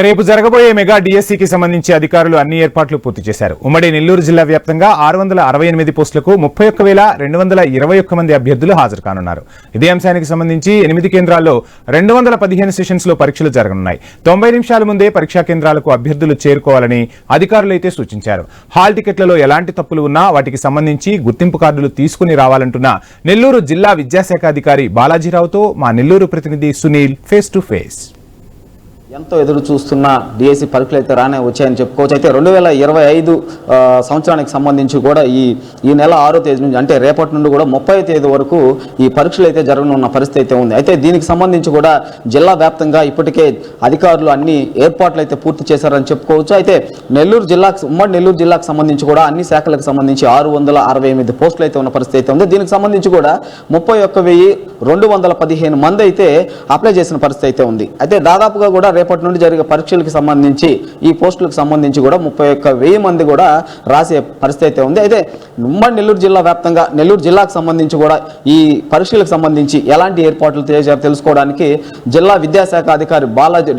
రేపు జరగబోయే మెగా డిఎస్సికి సంబంధించి అధికారులు అన్ని ఏర్పాట్లు పూర్తి చేశారు. ఉమ్మడి నెల్లూరు జిల్లా వ్యాప్తంగా 668 పోస్టులకు 31,221 మంది అభ్యర్థులు హాజరు కానున్నారు. ఇదే అంశానికి సంబంధించి 8 కేంద్రాల్లో 215 సెషన్స్ లో పరీక్షలు జరగనున్నాయి. 90 నిమిషాల ముందే పరీక్షా కేంద్రాలకు అభ్యర్థులు చేరుకోవాలని అధికారులైతే సూచించారు. హాల్ టికెట్లలో ఎలాంటి తప్పులు ఉన్నా వాటికి సంబంధించి గుర్తింపు కార్డులు తీసుకుని రావాలంటున్న నెల్లూరు జిల్లా విద్యాశాఖ అధికారి బాలాజీరావుతో మా నెల్లూరు ప్రతినిధి సునీల్ ఫేస్ టు ఫేస్. ఎంతో ఎదురు చూస్తున్న డిఎస్సి పరీక్షలు అయితే రానే వచ్చాయని చెప్పుకోవచ్చు. అయితే 2025 సంవత్సరానికి సంబంధించి కూడా ఈ నెల 6వ తేదీ నుంచి అంటే రేపటి నుండి కూడా 30వ తేదీ వరకు ఈ పరీక్షలు అయితే జరగనున్న పరిస్థితి అయితే ఉంది. అయితే దీనికి సంబంధించి కూడా జిల్లా వ్యాప్తంగా ఇప్పటికే అధికారులు అన్ని ఏర్పాట్లు అయితే పూర్తి చేశారని చెప్పుకోవచ్చు. అయితే ఉమ్మడి నెల్లూరు జిల్లాకు సంబంధించి కూడా అన్ని శాఖలకు సంబంధించి 668 పోస్టులు అయితే ఉన్న పరిస్థితి అయితే ఉంది. దీనికి సంబంధించి కూడా 31,215 మంది అయితే అప్లై చేసిన పరిస్థితి అయితే ఉంది. అయితే దాదాపుగా కూడా రేపటి నుండి జరిగే పరీక్షలకు సంబంధించి ఈ పోస్టులకు సంబంధించి కూడా 31,000 మంది కూడా రాసే పరిస్థితి అయితే ఉంది. అయితే ఉమ్మడి నెల్లూరు జిల్లా వ్యాప్తంగా నెల్లూరు జిల్లాకు సంబంధించి కూడా ఈ పరీక్షలకు సంబంధించి ఎలాంటి ఏర్పాట్లు చేశారో తెలుసుకోవడానికి జిల్లా విద్యాశాఖ అధికారి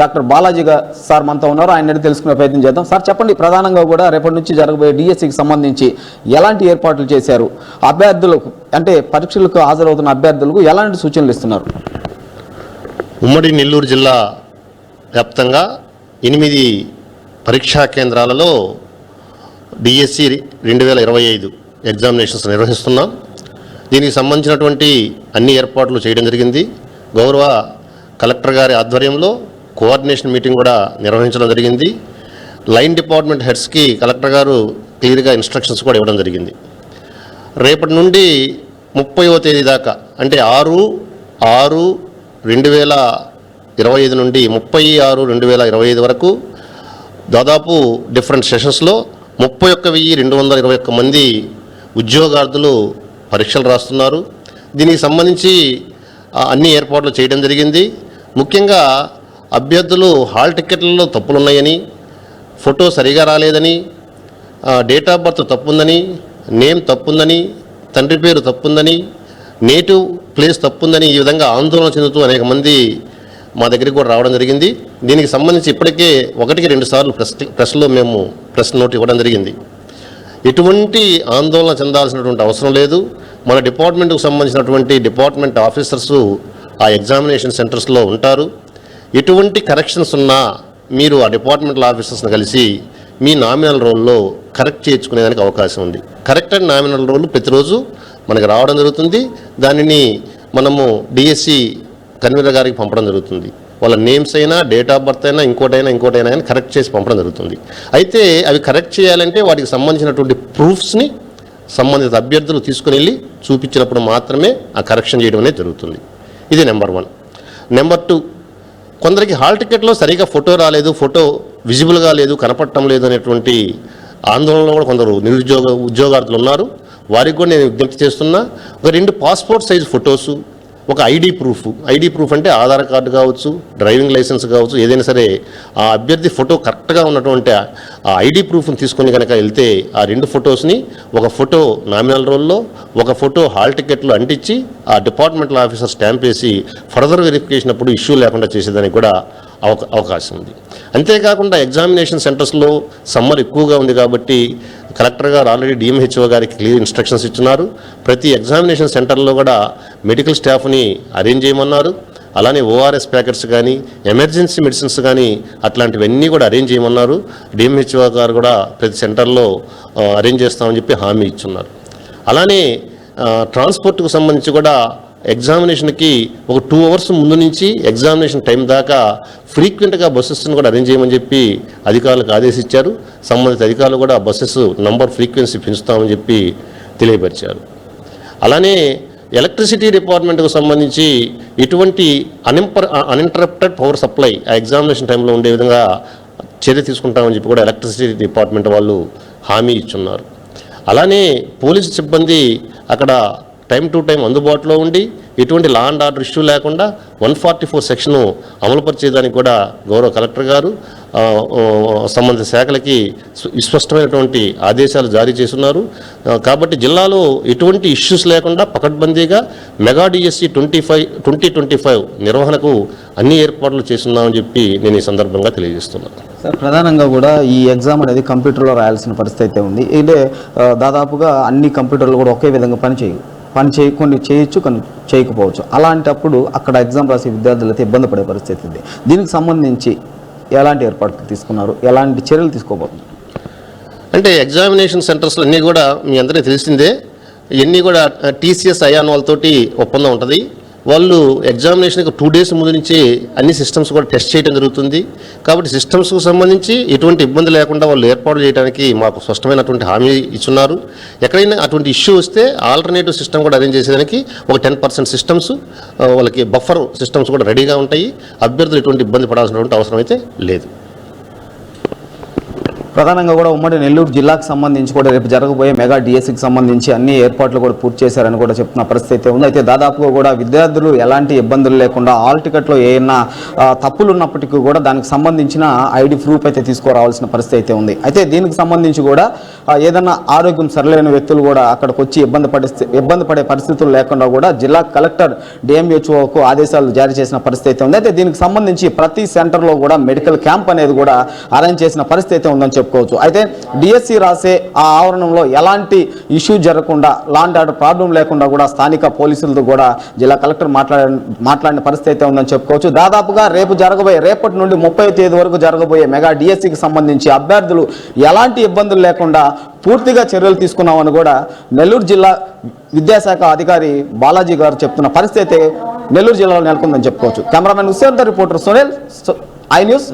డాక్టర్ బాలాజీ సార్ మనతో ఉన్నారు. ఆయన తెలుసుకునే ప్రయత్నం చేద్దాం. సార్ చెప్పండి, ప్రధానంగా కూడా రేపటి నుంచి జరగబోయే డిఎస్సికి సంబంధించి ఎలాంటి ఏర్పాట్లు చేశారు, అభ్యర్థులకు అంటే పరీక్షలకు హాజరవుతున్న అభ్యర్థులకు ఎలాంటి సూచనలు ఇస్తున్నారు? ఉమ్మడి నెల్లూరు జిల్లా వ్యాప్తంగా 8 పరీక్షా కేంద్రాలలో డిఎస్సి 2025 ఎగ్జామినేషన్స్ నిర్వహిస్తున్నాం. దీనికి సంబంధించినటువంటి అన్ని ఏర్పాట్లు చేయడం జరిగింది. గౌరవ కలెక్టర్ గారి ఆధ్వర్యంలో కోఆర్డినేషన్ మీటింగ్ కూడా నిర్వహించడం జరిగింది. లైన్ డిపార్ట్మెంట్ హెడ్స్కి కలెక్టర్ గారు క్లియర్గా ఇన్స్ట్రక్షన్స్ కూడా ఇవ్వడం జరిగింది. రేపటి నుండి 30వ తేదీ దాకా అంటే 6/6/2025 నుండి 30/6/2025 వరకు దాదాపు డిఫరెంట్ సెషన్స్లో 31,221 మంది ఉద్యోగార్థులు పరీక్షలు రాస్తున్నారు. దీనికి సంబంధించి అన్ని ఏర్పాట్లు చేయడం జరిగింది. ముఖ్యంగా అభ్యర్థులు హాల్ టికెట్లలో తప్పులున్నాయని, ఫోటో సరిగా రాలేదని, డేట్ ఆఫ్ బర్త్ తప్పుందని, నేమ్ తప్పుందని, తండ్రి పేరు తప్పుందని, నేటివ్ ప్లేస్ తప్పుందని ఈ విధంగా ఆందోళన చెందుతూ అనేక మంది మా దగ్గరికి కూడా రావడం జరిగింది. దీనికి సంబంధించి ఇప్పటికే 1-2 సార్లు ప్రెస్లో మేము ప్రెస్ నోట్ ఇవ్వడం జరిగింది. ఎటువంటి ఆందోళన చెందాల్సినటువంటి అవసరం లేదు. మన డిపార్ట్మెంట్కు సంబంధించినటువంటి డిపార్ట్మెంట్ ఆఫీసర్స్ ఆ ఎగ్జామినేషన్ సెంటర్స్లో ఉంటారు. ఎటువంటి కరెక్షన్స్ ఉన్నా మీరు ఆ డిపార్ట్మెంటల్ ఆఫీసర్స్ని కలిసి మీ నామినల్ రోల్లో కరెక్ట్ చేయించుకునేదానికి అవకాశం ఉంది. కరెక్టెడ్ నామినల్ రోల్ ప్రతిరోజు మనకు రావడం జరుగుతుంది. దానిని మనము డిఎస్సి కన్వీనర్ గారికి పంపడం జరుగుతుంది. వాళ్ళ నేమ్స్ అయినా, డేట్ ఆఫ్ బర్త్ అయినా, ఇంకోటైనా కానీ కరెక్ట్ చేసి పంపడం జరుగుతుంది. అయితే అవి కరెక్ట్ చేయాలంటే వాటికి సంబంధించినటువంటి ప్రూఫ్స్ని సంబంధిత అభ్యర్థులు తీసుకుని వెళ్ళి చూపించినప్పుడు మాత్రమే ఆ కరెక్షన్ చేయడం అనేది జరుగుతుంది. ఇది నెంబర్ 1. నెంబర్ 2, కొందరికి హాల్ టికెట్లో సరిగా ఫోటో రాలేదు, ఫోటో విజిబుల్గా లేదు, కనపడటం లేదు అనేటువంటి ఆందోళనలో కూడా కొందరు ఉద్యోగార్థులు ఉన్నారు. వారికి కూడా నేను విజ్ఞప్తి చేస్తున్నా, ఒక 2 పాస్పోర్ట్ సైజ్ ఫొటోసు, ఒక ఐడి ప్రూఫ్ అంటే ఆధార్ కార్డు కావచ్చు, డ్రైవింగ్ లైసెన్స్ కావచ్చు, ఏదైనా సరే ఆ అభ్యర్థి ఫోటో కరెక్ట్గా ఉన్నటువంటి ఆ ఐడి ప్రూఫ్ని తీసుకొని కనుక వెళ్తే ఆ 2 ఫొటోస్ని, ఒక ఫోటో నామినల్ రోల్లో, ఒక ఫోటో హాల్ టికెట్లో అంటించి ఆ డిపార్ట్మెంటల్ ఆఫీసర్ స్టాంప్ వేసి ఫర్దర్ వెరిఫికేషన్ అప్పుడు ఇష్యూ లేకుండా చేసేదానికి కూడా అవకాశం ఉంది. అంతేకాకుండా ఎగ్జామినేషన్ సెంటర్స్లో సమ్మర్ ఎక్కువగా ఉంది కాబట్టి కలెక్టర్ గారు ఆల్రెడీ డిఎంహెచ్ఓ గారికి క్లియర్ ఇన్స్ట్రక్షన్స్ ఇచ్చున్నారు. ప్రతి ఎగ్జామినేషన్ సెంటర్లో కూడా మెడికల్ స్టాఫ్ని అరేంజ్ చేయమన్నారు. అలానే ఓఆర్ఎస్ ప్యాకెట్స్ కానీ, ఎమర్జెన్సీ మెడిసిన్స్ కానీ అట్లాంటివన్నీ కూడా అరేంజ్ చేయమన్నారు. డిఎంహెచ్ఓ గారు కూడా ప్రతి సెంటర్లో అరేంజ్ చేస్తామని చెప్పి హామీ ఇచ్చున్నారు. అలానే ట్రాన్స్పోర్ట్కు సంబంధించి కూడా ఎగ్జామినేషన్కి ఒక 2 అవర్స్ ముందు నుంచి ఎగ్జామినేషన్ టైం దాకా ఫ్రీక్వెంట్గా బస్సెస్ని కూడా అరేంజ్ చేయమని చెప్పి అధికారులకు ఆదేశించారు. సంబంధిత అధికారులు కూడా బస్సెస్ నంబర్ ఫ్రీక్వెన్సీ పెంచుతామని చెప్పి తెలియపరిచారు. అలానే ఎలక్ట్రిసిటీ డిపార్ట్మెంట్కు సంబంధించి ఎటువంటి అన్ఇంటరప్టెడ్ పవర్ సప్లై ఆ ఎగ్జామినేషన్ టైంలో ఉండే విధంగా చర్య తీసుకుంటామని చెప్పి కూడా ఎలక్ట్రిసిటీ డిపార్ట్మెంట్ వాళ్ళు హామీ ఇచ్చున్నారు. అలానే పోలీసు సిబ్బంది అక్కడ టైం టు టైం అందుబాటులో ఉండి ఎటువంటి లా అండ్ ఆర్డర్ ఇష్యూ లేకుండా 144 సెక్షను అమలుపరిచేదానికి కూడా గౌరవ కలెక్టర్ గారు సంబంధిత శాఖలకి స్పష్టమైనటువంటి ఆదేశాలు జారీ చేస్తున్నారు. కాబట్టి జిల్లాలో ఎటువంటి ఇష్యూస్ లేకుండా పకడ్బందీగా మెగా డిఎస్సి 2025 నిర్వహణకు అన్ని ఏర్పాట్లు చేస్తున్నామని చెప్పి నేను ఈ సందర్భంగా తెలియజేస్తున్నాను. సార్, ప్రధానంగా కూడా ఈ ఎగ్జామ్ అనేది కంప్యూటర్లో రాయాల్సిన పరిస్థితి అయితే ఉంది. ఇదే దాదాపుగా అన్ని కంప్యూటర్లు కూడా ఒకే విధంగా కొన్ని చేయొచ్చు, కొన్ని చేయకపోవచ్చు. అలాంటప్పుడు అక్కడ ఎగ్జామ్ రాసే విద్యార్థులు అయితే ఇబ్బంది పడే పరిస్థితి ఉంది. దీనికి సంబంధించి ఎలాంటి ఏర్పాట్లు తీసుకున్నారు, ఎలాంటి చర్యలు తీసుకోబోతున్నారు? అంటే ఎగ్జామినేషన్ సెంటర్స్లో అన్నీ కూడా మీ అందరికీ తెలిసిందే, ఇవన్నీ కూడా టీసీఎస్ అయాన్ వాళ్ళతోటి ఒప్పందం ఉంటుంది. వాళ్ళు ఎగ్జామినేషన్కి 2 days ముందు నుంచి అన్ని సిస్టమ్స్ కూడా టెస్ట్ చేయడం జరుగుతుంది. కాబట్టి సిస్టమ్స్కు సంబంధించి ఎటువంటి ఇబ్బంది లేకుండా వాళ్ళు ఏర్పాటు చేయడానికి మాకు స్పష్టమైనటువంటి హామీ ఇచ్చున్నారు. ఎక్కడైనా అటువంటి ఇష్యూ వస్తే ఆల్టర్నేటివ్ సిస్టమ్ కూడా అరేంజ్ చేసేదానికి ఒక 10% సిస్టమ్స్, వాళ్ళకి బఫర్ సిస్టమ్స్ కూడా రెడీగా ఉంటాయి. అభ్యర్థులు ఎటువంటి ఇబ్బంది పడాల్సినటువంటి అవసరం అయితే లేదు. ప్రధానంగా కూడా ఉమ్మడి నెల్లూరు జిల్లాకు సంబంధించి కూడా రేపు జరగబోయే మెగా డిఎస్సికి సంబంధించి అన్ని ఏర్పాట్లు కూడా పూర్తి చేశారని కూడా చెప్తున్న పరిస్థితి ఉంది. అయితే దాదాపుగా కూడా విద్యార్థులు ఎలాంటి ఇబ్బందులు లేకుండా హాల్ టికెట్లో ఏమైనా తప్పులు ఉన్నప్పటికీ కూడా దానికి సంబంధించిన ఐడి ప్రూఫ్ అయితే తీసుకురావాల్సిన పరిస్థితి అయితే ఉంది. అయితే దీనికి సంబంధించి కూడా ఏదైనా ఆరోగ్యం సరిలేని వ్యక్తులు కూడా అక్కడికి వచ్చి ఇబ్బంది పడే పరిస్థితులు లేకుండా కూడా జిల్లా కలెక్టర్ డిఎంహెచ్ఓకు ఆదేశాలు జారీ చేసిన పరిస్థితి అయితే ఉంది. అయితే దీనికి సంబంధించి ప్రతి సెంటర్లో కూడా మెడికల్ క్యాంప్ అనేది కూడా అరేంజ్ చేసిన పరిస్థితి అయితే ఉందని చెప్పుకోవచ్చు. అయితే డిఎస్సి రాసే ఆ ఆవరణంలో ఎలాంటి ఇష్యూ జరగకుండా, లాండ్ ఆర్డర్ ప్రాబ్లం లేకుండా కూడా స్థానిక పోలీసులతో కూడా జిల్లా కలెక్టర్ మాట్లాడిన పరిస్థితి అయితే ఉందని చెప్పుకోవచ్చు. దాదాపుగా రేపటి నుండి 30వ తేదీ వరకు జరగబోయే మెగా డిఎస్సికి సంబంధించి అభ్యర్థులు ఎలాంటి ఇబ్బందులు లేకుండా పూర్తిగా చర్యలు తీసుకున్నామని కూడా నెల్లూరు జిల్లా విద్యాశాఖ అధికారి బాలాజీ గారు చెప్తున్న పరిస్థితి అయితే నెల్లూరు జిల్లాలో నెలకొందని చెప్పుకోవచ్చు. కెమెరామెన్ హుస్సేన్తో రిపోర్టర్ సునీల్, ఐ న్యూస్.